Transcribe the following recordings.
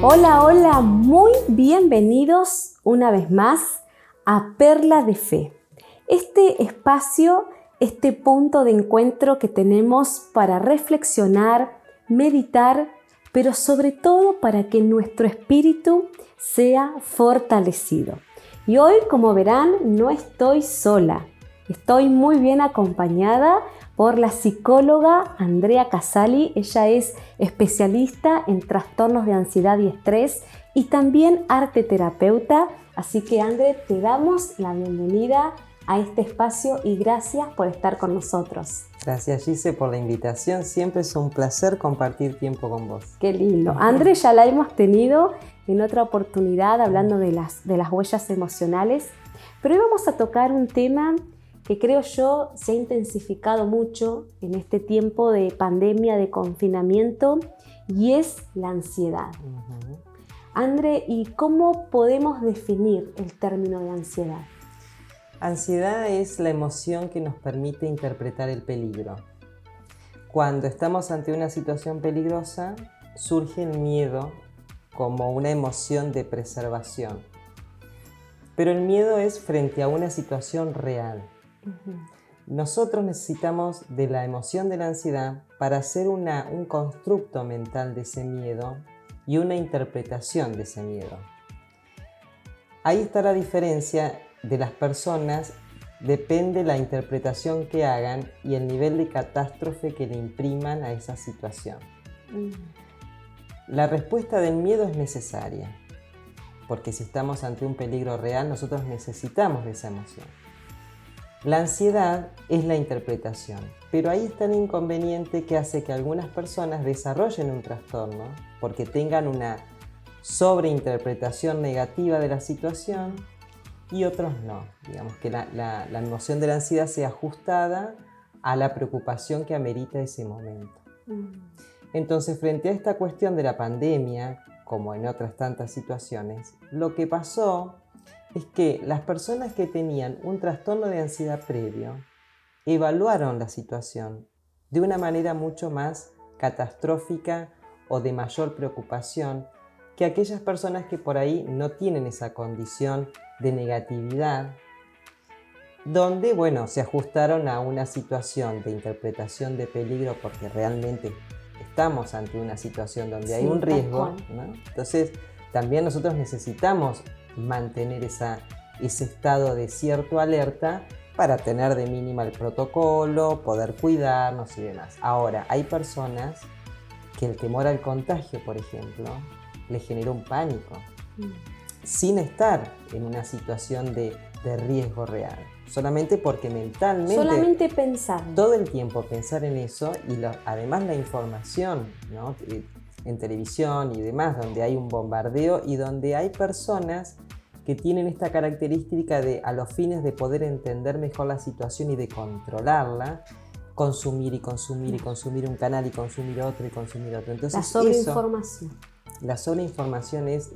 Hola, hola, muy bienvenidos una vez más a Perla de Fe. Este espacio, este punto de encuentro que tenemos para reflexionar, meditar, pero sobre todo para que nuestro espíritu sea fortalecido. Y hoy, como verán, no estoy sola. Estoy muy bien acompañada por la psicóloga Andrea Casali. Ella es especialista en trastornos de ansiedad y estrés y también arteterapeuta. Así que, André, te damos la bienvenida a este espacio y gracias por estar con nosotros. Gracias, Gise, por la invitación. Siempre es un placer compartir tiempo con vos. Qué lindo. André ya la hemos tenido en otra oportunidad hablando de las huellas emocionales, pero hoy vamos a tocar un tema que creo yo se ha intensificado mucho en este tiempo de pandemia, de confinamiento, y es la ansiedad. André, ¿y cómo podemos definir el término de ansiedad? Ansiedad es la emoción que nos permite interpretar el peligro. Cuando estamos ante una situación peligrosa, surge el miedo como una emoción de preservación. Pero el miedo es frente a una situación real. Nosotros necesitamos de la emoción de la ansiedad para hacer un constructo mental de ese miedo y una interpretación de ese miedo. Ahí está la diferencia de las personas, depende la interpretación que hagan y el nivel de catástrofe que le impriman a esa situación. La respuesta del miedo es necesaria, porque si estamos ante un peligro real, nosotros necesitamos de esa emoción. La ansiedad es la interpretación, pero ahí está el inconveniente que hace que algunas personas desarrollen un trastorno porque tengan una sobreinterpretación negativa de la situación y otros no. Digamos que la emoción de la ansiedad sea ajustada a la preocupación que amerita ese momento. Entonces, frente a esta cuestión de la pandemia, como en otras tantas situaciones, lo que pasó es que las personas que tenían un trastorno de ansiedad previo evaluaron la situación de una manera mucho más catastrófica o de mayor preocupación que aquellas personas que por ahí no tienen esa condición de negatividad, donde, bueno, se ajustaron a una situación de interpretación de peligro porque realmente estamos ante una situación donde hay un riesgo, ¿no? Entonces, también nosotros necesitamos mantener ese estado de cierto alerta para tener de mínima el protocolo, poder cuidarnos y demás. Ahora, hay personas que el temor al contagio, por ejemplo, le genera un pánico, sin estar en una situación de riesgo real. Solamente porque mentalmente... Solamente pensar. Todo el tiempo pensar en eso y además la información, ¿no? En televisión y demás, donde hay un bombardeo y donde hay personas que tienen esta característica de, a los fines de poder entender mejor la situación y de controlarla, consumir y consumir y consumir un canal y consumir otro y consumir otro. Entonces, la sobreinformación. La sobreinformación es,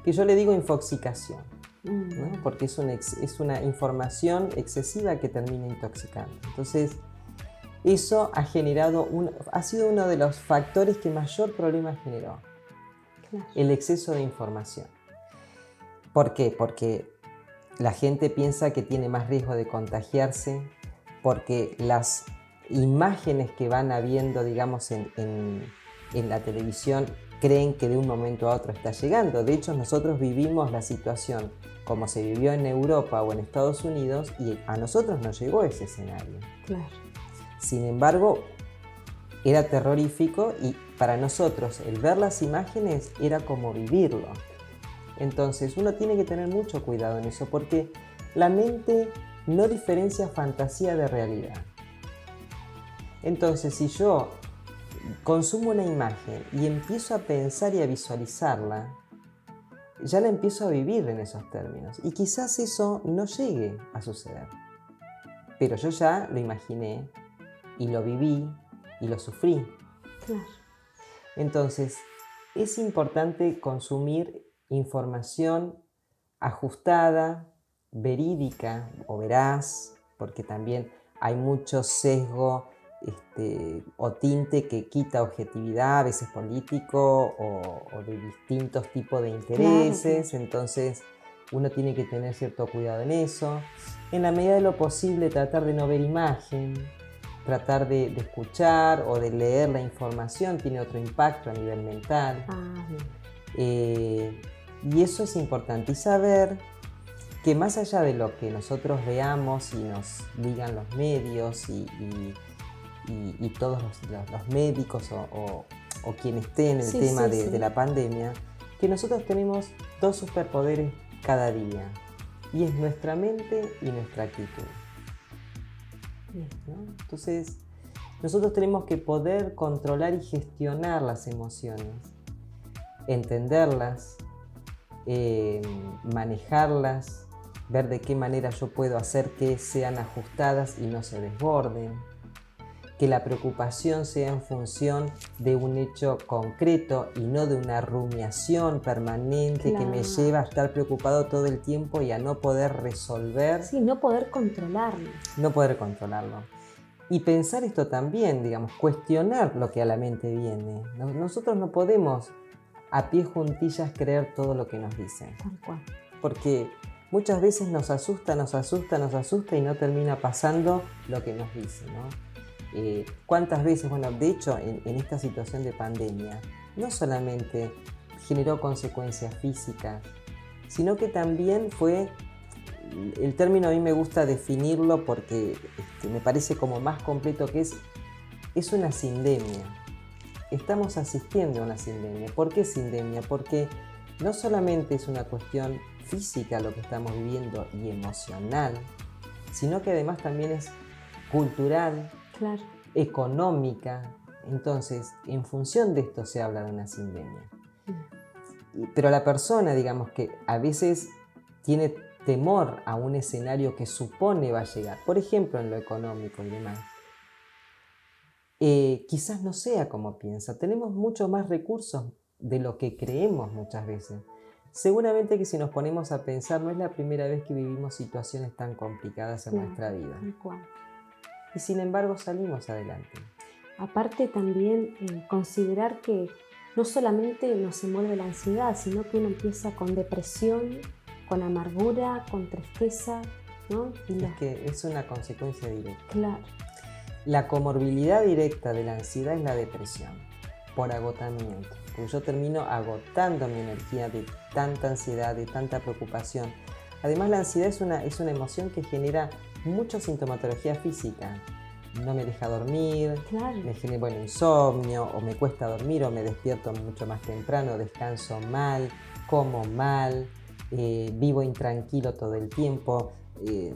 que yo le digo infoxicación, ¿no? Porque es una información excesiva que termina intoxicando. Entonces, eso ha sido uno de los factores que mayor problema generó. Claro. El exceso de información. ¿Por qué? Porque la gente piensa que tiene más riesgo de contagiarse, porque las imágenes que van habiendo, digamos, en la televisión creen que de un momento a otro está llegando. De hecho, nosotros vivimos la situación como se vivió en Europa o en Estados Unidos y a nosotros nos llegó ese escenario. Claro. Sin embargo, era terrorífico y para nosotros el ver las imágenes era como vivirlo. Entonces uno tiene que tener mucho cuidado en eso porque la mente no diferencia fantasía de realidad. Entonces si yo consumo una imagen y empiezo a pensar y a visualizarla, ya la empiezo a vivir en esos términos y quizás eso no llegue a suceder. Pero yo ya lo imaginé y lo viví y lo sufrí. Claro. Entonces, es importante consumir información ajustada, verídica o veraz, porque también hay mucho sesgo o tinte que quita objetividad, a veces político o de distintos tipos de intereses. Claro. Entonces uno tiene que tener cierto cuidado en eso. En la medida de lo posible tratar de no ver imagen, tratar de escuchar o de leer la información tiene otro impacto a nivel mental. Y eso es importante. Y saber que más allá de lo que nosotros veamos y nos digan los medios y todos los médicos o quien esté en el tema de la pandemia, que nosotros tenemos dos superpoderes cada día, y es nuestra mente y nuestra actitud. ¿No? Entonces, nosotros tenemos que poder controlar y gestionar las emociones, entenderlas, manejarlas, ver de qué manera yo puedo hacer que sean ajustadas y no se desborden, que la preocupación sea en función de un hecho concreto y no de una rumiación permanente que me lleva a estar preocupado todo el tiempo y a no poder resolver. Sí, no poder controlarlo. No poder controlarlo. Y pensar esto también, digamos, cuestionar lo que a la mente viene. Nosotros no podemos a pie juntillas creer todo lo que nos dicen. Tal cual. Porque muchas veces nos asusta y no termina pasando lo que nos dicen, ¿no? ¿Cuántas veces? Bueno, de hecho, en esta situación de pandemia, no solamente generó consecuencias físicas, sino que también fue, el término a mí me gusta definirlo porque me parece como más completo, que es una sindemia. Estamos asistiendo a una sindemia. ¿Por qué sindemia? Porque no solamente es una cuestión física lo que estamos viviendo y emocional, sino que además también es cultural, claro, económica. Entonces, en función de esto se habla de una sindemia. Pero la persona, digamos, que a veces tiene temor a un escenario que supone va a llegar, por ejemplo en lo económico y demás, quizás no sea como piensa. Tenemos mucho más recursos de lo que creemos muchas veces. Seguramente que si nos ponemos a pensar, no es la primera vez que vivimos situaciones tan complicadas en nuestra vida. Tal cual. Y sin embargo salimos adelante. Aparte también considerar que no solamente nos envuelve la ansiedad, sino que uno empieza con depresión, con amargura, con tristeza, ¿no? Es que es una consecuencia directa. Claro. La comorbilidad directa de la ansiedad es la depresión, por agotamiento. Porque yo termino agotando mi energía de tanta ansiedad, de tanta preocupación. Además, la ansiedad es una emoción que genera mucha sintomatología física. No me deja dormir, claro, me genera insomnio, o me cuesta dormir, o me despierto mucho más temprano, descanso mal, como mal, vivo intranquilo todo el tiempo,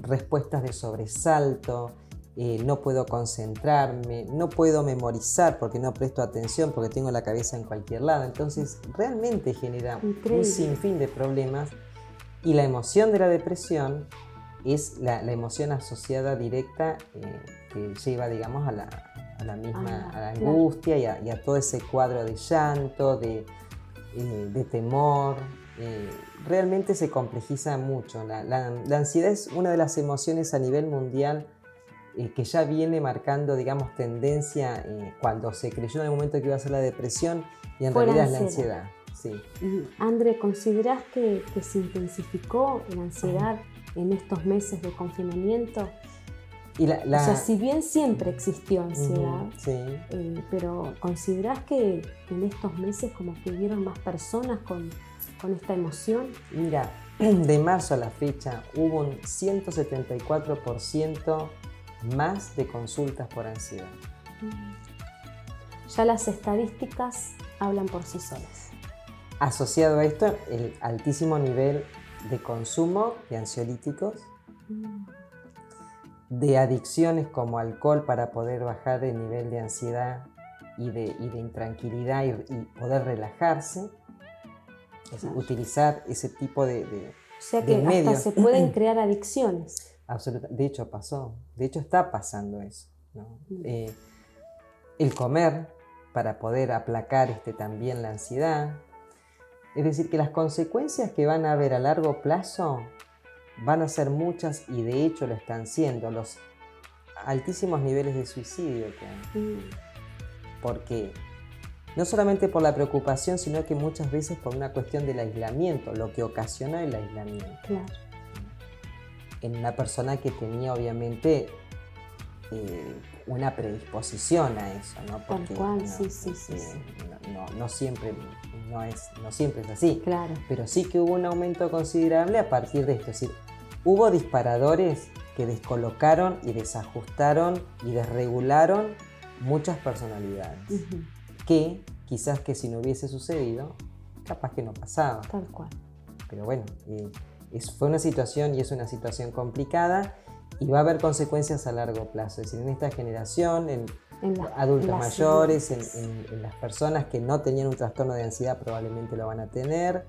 respuestas de sobresalto, no puedo concentrarme, no puedo memorizar porque no presto atención, porque tengo la cabeza en cualquier lado. Entonces realmente genera un sinfín de problemas, y la emoción de la depresión es la emoción asociada directa que lleva, digamos, a la misma a la angustia y a todo ese cuadro de llanto, de temor. Realmente se complejiza mucho. La ansiedad es una de las emociones a nivel mundial que ya viene marcando, digamos, tendencia cuando se creyó en el momento que iba a ser la depresión, y en realidad es la ansiedad. Sí. André, ¿considerás que se intensificó la ansiedad en estos meses de confinamiento? O sea, si bien siempre existió ansiedad, sí. Pero ¿considerás que en estos meses como que hubieron más personas con esta emoción? Mira, de marzo a la fecha hubo un 174% más de consultas por ansiedad. Ya las estadísticas hablan por sí solas. Asociado a esto, el altísimo nivel de consumo de ansiolíticos, de adicciones como alcohol para poder bajar el nivel de ansiedad y de intranquilidad y poder relajarse. Es decir, utilizar ese tipo de medios. O sea que hasta se pueden crear adicciones. Absolutamente. De hecho pasó, de hecho está pasando eso, ¿no? El comer para poder aplacar también la ansiedad. Es decir, que las consecuencias que van a haber a largo plazo van a ser muchas, y de hecho lo están siendo. altísimos niveles de suicidio que hay. Porque no solamente por la preocupación, sino que muchas veces por una cuestión del aislamiento, lo que ocasiona el aislamiento. Claro. En una persona que tenía obviamente una predisposición a eso, ¿no? Porque, tal cual, no, sí. No siempre es así. Claro. Pero sí que hubo un aumento considerable a partir de esto. Es decir, hubo disparadores que descolocaron y desajustaron y desregularon muchas personalidades. Que quizás que si no hubiese sucedido, capaz que no pasaba. Tal cual. Pero bueno, fue una situación y es una situación complicada y va a haber consecuencias a largo plazo. Es decir, en esta generación, en adultos mayores, en las personas que no tenían un trastorno de ansiedad probablemente lo van a tener.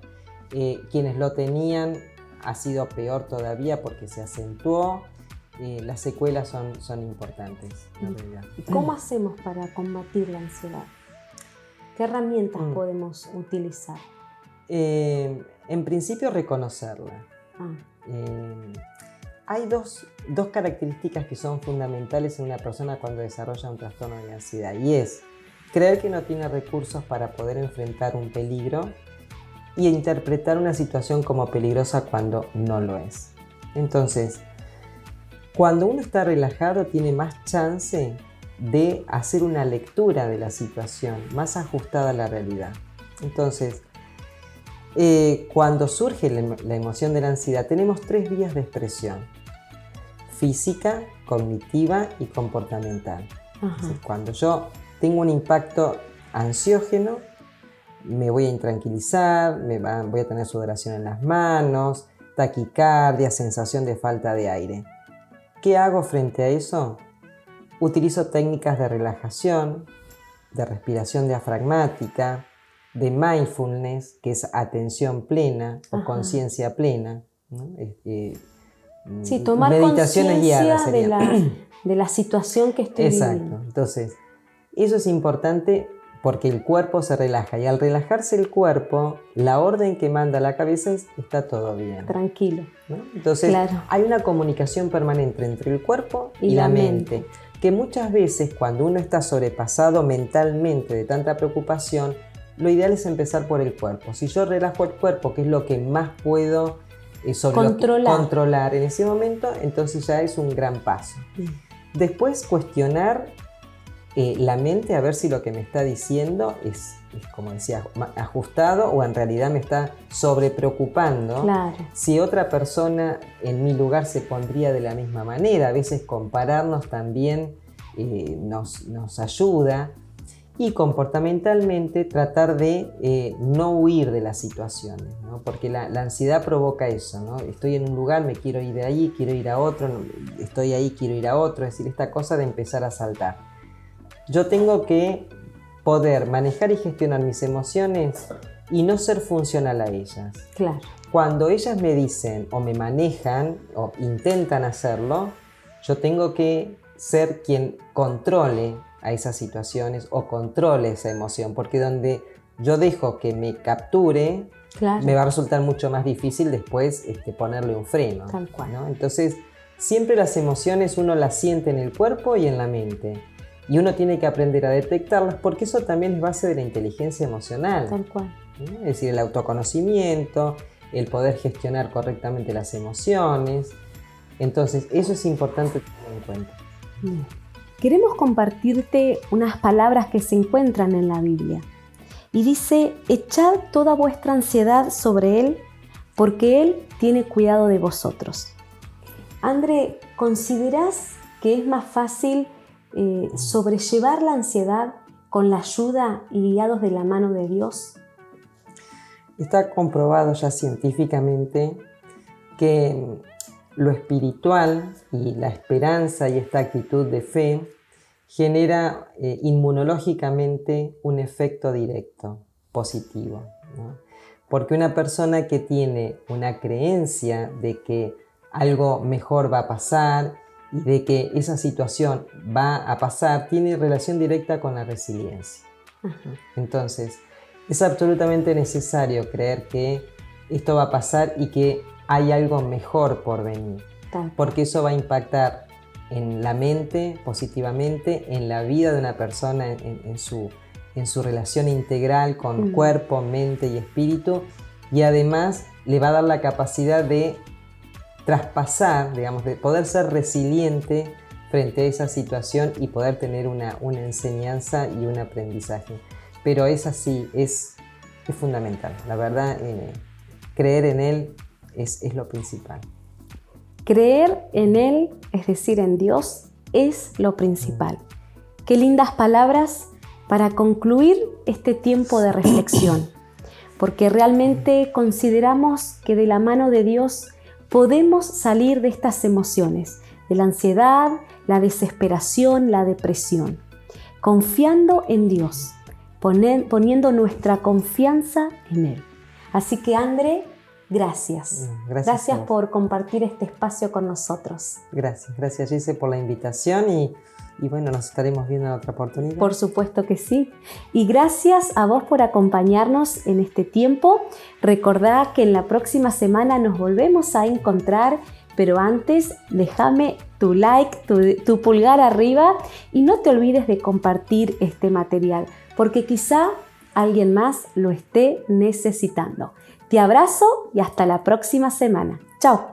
Quienes lo tenían ha sido peor todavía porque se acentuó. Las secuelas son importantes, en realidad. ¿Y cómo hacemos para combatir la ansiedad? ¿Qué herramientas podemos utilizar? En principio, reconocerla. Hay dos características que son fundamentales en una persona cuando desarrolla un trastorno de ansiedad, y es creer que no tiene recursos para poder enfrentar un peligro y interpretar una situación como peligrosa cuando no lo es. Entonces, cuando uno está relajado tiene más chance de hacer una lectura de la situación más ajustada a la realidad. Entonces, cuando surge la emoción de la ansiedad, tenemos 3 vías de expresión: física, cognitiva y comportamental. Entonces, cuando yo tengo un impacto ansiógeno, me voy a intranquilizar, voy a tener sudoración en las manos, taquicardia, sensación de falta de aire. ¿Qué hago frente a eso? Utilizo técnicas de relajación, de respiración diafragmática, de mindfulness, que es atención plena o conciencia plena, ¿no? Sí, tomar meditaciones guiadas de la situación que estoy viviendo. Exacto. Entonces, eso es importante porque el cuerpo se relaja, y al relajarse el cuerpo, la orden que manda la cabeza es: está todo bien. Tranquilo. ¿No? Entonces, hay una comunicación permanente entre el cuerpo y la mente, que muchas veces cuando uno está sobrepasado mentalmente de tanta preocupación, lo ideal es empezar por el cuerpo. Si yo relajo el cuerpo, que es lo que más puedo controlar en ese momento, entonces ya es un gran paso. Después, cuestionar la mente a ver si lo que me está diciendo es, como decía, ajustado o en realidad me está sobrepreocupando. Claro. Si otra persona en mi lugar se pondría de la misma manera. A veces compararnos también nos ayuda. Y comportamentalmente tratar de no huir de las situaciones, ¿no? Porque la ansiedad provoca eso, ¿no? Estoy en un lugar, me quiero ir de ahí, quiero ir a otro, estoy ahí, quiero ir a otro. Es decir, esta cosa de empezar a saltar. Yo tengo que poder manejar y gestionar mis emociones y no ser funcional a ellas. Claro. Cuando ellas me dicen o me manejan o intentan hacerlo, yo tengo que ser quien controle a esas situaciones o controle esa emoción, porque donde yo dejo que me capture, me va a resultar mucho más difícil después ponerle un freno. Tal cual. ¿No? Entonces, siempre las emociones uno las siente en el cuerpo y en la mente. Y uno tiene que aprender a detectarlas, porque eso también es base de la inteligencia emocional. Tal cual. ¿No? Es decir, el autoconocimiento, el poder gestionar correctamente las emociones. Entonces, eso es importante tener en cuenta. Bien. Queremos compartirte unas palabras que se encuentran en la Biblia. Y dice: echad toda vuestra ansiedad sobre Él, porque Él tiene cuidado de vosotros. André, ¿considerás que es más fácil sobrellevar la ansiedad con la ayuda y guiados de la mano de Dios? Está comprobado ya científicamente que lo espiritual y la esperanza y esta actitud de fe genera inmunológicamente un efecto directo, positivo, ¿no? Porque una persona que tiene una creencia de que algo mejor va a pasar y de que esa situación va a pasar, tiene relación directa con la resiliencia. Entonces, es absolutamente necesario creer que esto va a pasar y que hay algo mejor por venir, porque eso va a impactar en la mente positivamente, en la vida de una persona, en su relación integral con cuerpo, mente y espíritu, y además le va a dar la capacidad de traspasar, digamos, de poder ser resiliente frente a esa situación y poder tener una enseñanza y un aprendizaje. Pero es así, es fundamental. La verdad, creer en Él es lo principal. Creer en Él, es decir, en Dios, es lo principal. Qué lindas palabras para concluir este tiempo de reflexión, porque realmente consideramos que de la mano de Dios podemos salir de estas emociones, de la ansiedad, la desesperación, la depresión, confiando en Dios, poniendo nuestra confianza en Él. Así que, André, gracias. Gracias por compartir este espacio con nosotros. Gracias Gise por la invitación y bueno, nos estaremos viendo en otra oportunidad. Por supuesto que sí. Y gracias a vos por acompañarnos en este tiempo. Recordá que en la próxima semana nos volvemos a encontrar, pero antes déjame tu like, tu pulgar arriba y no te olvides de compartir este material, porque quizá alguien más lo esté necesitando. Te abrazo y hasta la próxima semana. ¡Chao!